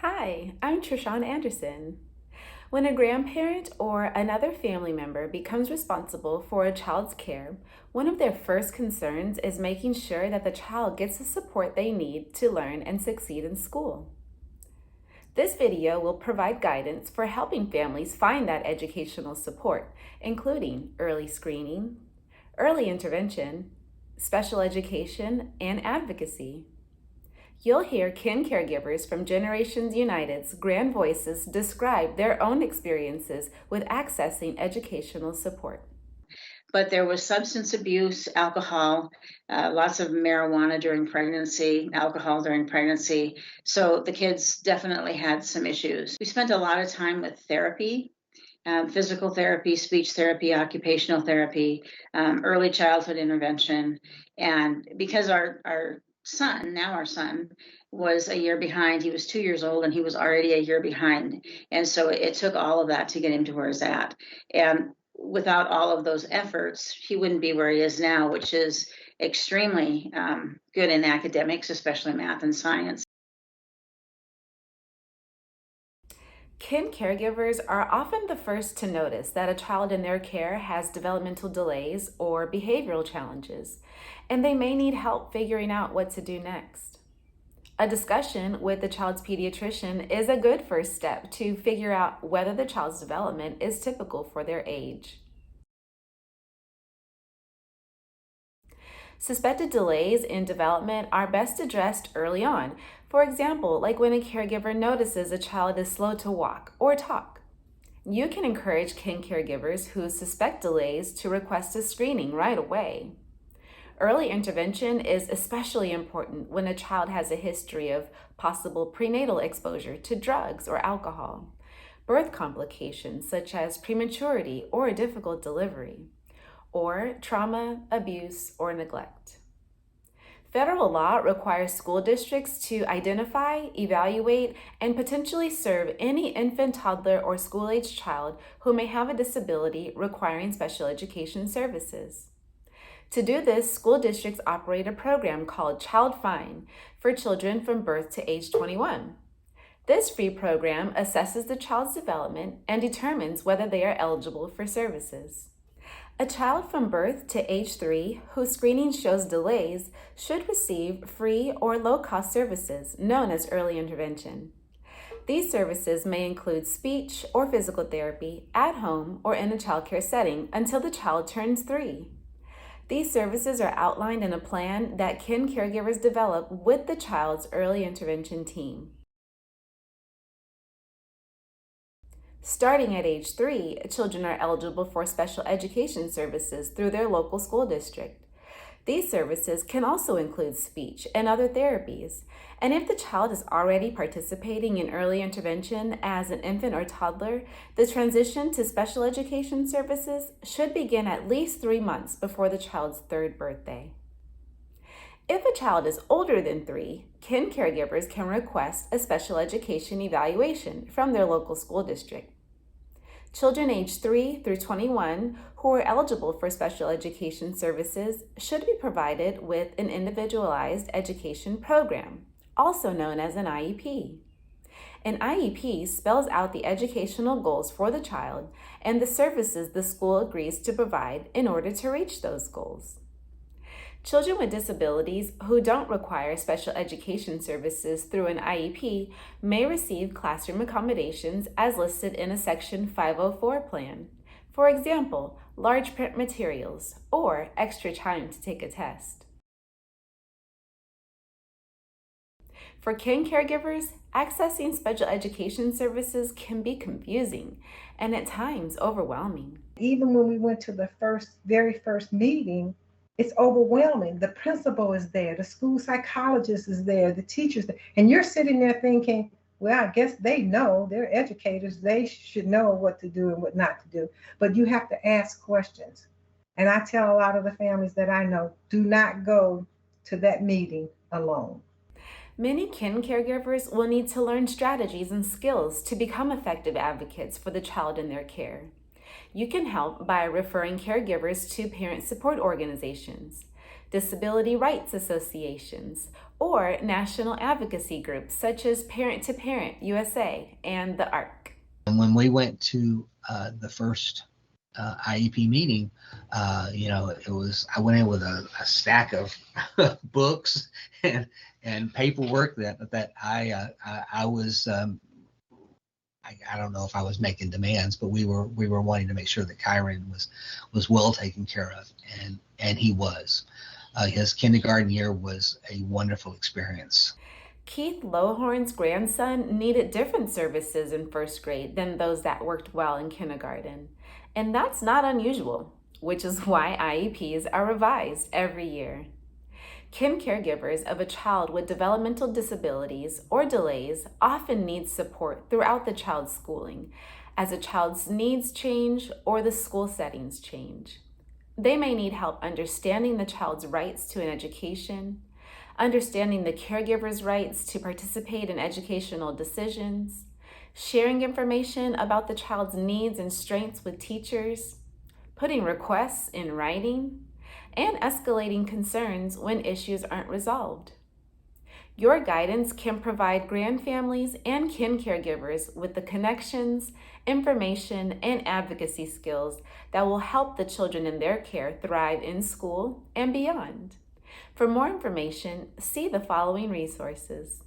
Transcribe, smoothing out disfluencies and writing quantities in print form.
Hi, I'm Trishawn Anderson. When a grandparent or another family member becomes responsible for a child's care, one of their first concerns is making sure that the child gets the support they need to learn and succeed in school. This video will provide guidance for helping families find that educational support, including early screening, early intervention, special education, and advocacy. You'll hear kin caregivers from Generations United's Grand Voices describe their own experiences with accessing educational support. But there was substance abuse, alcohol, lots of marijuana during pregnancy, alcohol during pregnancy. So the kids definitely had some issues. We spent a lot of time with therapy, physical therapy, speech therapy, occupational therapy, early childhood intervention. And because our son, now our son, was a year behind, he was 2 years old and he was already a year behind. And so it took all of that to get him to where he's at. And without all of those efforts, he wouldn't be where he is now, which is extremely good in academics, especially math and science. Kin caregivers are often the first to notice that a child in their care has developmental delays or behavioral challenges, and they may need help figuring out what to do next. A discussion with the child's pediatrician is a good first step to figure out whether the child's development is typical for their age. Suspected delays in development are best addressed early on. For example, like when a caregiver notices a child is slow to walk or talk. You can encourage kin caregivers who suspect delays to request a screening right away. Early intervention is especially important when a child has a history of possible prenatal exposure to drugs or alcohol, birth complications such as prematurity or a difficult delivery, or trauma, abuse, or neglect. Federal law requires school districts to identify, evaluate, and potentially serve any infant, toddler, or school-age child who may have a disability requiring special education services. To do this, school districts operate a program called Child Find for children from birth to age 21. This free program assesses the child's development and determines whether they are eligible for services. A child from birth to age 3 whose screening shows delays should receive free or low-cost services known as early intervention. These services may include speech or physical therapy at home or in a childcare setting until the child turns 3. These services are outlined in a plan that kin caregivers develop with the child's early intervention team. Starting at age 3, children are eligible for special education services through their local school district. These services can also include speech and other therapies, and if the child is already participating in early intervention as an infant or toddler, the transition to special education services should begin at least 3 months before the child's 3rd birthday. If a child is older than 3, kin caregivers can request a special education evaluation from their local school district. Children aged 3 through 21 who are eligible for special education services should be provided with an individualized education program, also known as an IEP. An IEP spells out the educational goals for the child and the services the school agrees to provide in order to reach those goals. Children with disabilities who don't require special education services through an IEP may receive classroom accommodations as listed in a Section 504 plan. For example, large print materials or extra time to take a test. For kin caregivers, accessing special education services can be confusing and at times overwhelming. Even when we went to the very first meeting, it's overwhelming. The principal is there, the school psychologist is there, the teachers, and you're sitting there thinking, well, I guess they know, they're educators, they should know what to do and what not to do. But you have to ask questions. And I tell a lot of the families that I know, do not go to that meeting alone. Many kin caregivers will need to learn strategies and skills to become effective advocates for the child in their care. You can help by referring caregivers to parent support organizations. disability rights associations, or national advocacy groups such as Parent to Parent USA and the ARC. And when we went to the first IEP meeting, I went in with a stack of books and paperwork that I was. I don't know if I was making demands, but we were wanting to make sure that Kyron was well taken care of, and he was. His kindergarten year was a wonderful experience. Keith Lohorn's grandson needed different services in first grade than those that worked well in kindergarten. And that's not unusual, which is why IEPs are revised every year. Kin caregivers of a child with developmental disabilities or delays often need support throughout the child's schooling, as a child's needs change or the school settings change. They may need help understanding the child's rights to an education, understanding the caregiver's rights to participate in educational decisions, sharing information about the child's needs and strengths with teachers, putting requests in writing, and escalating concerns when issues aren't resolved. Your guidance can provide grandfamilies and kin caregivers with the connections, information, and advocacy skills that will help the children in their care thrive in school and beyond. For more information, see the following resources.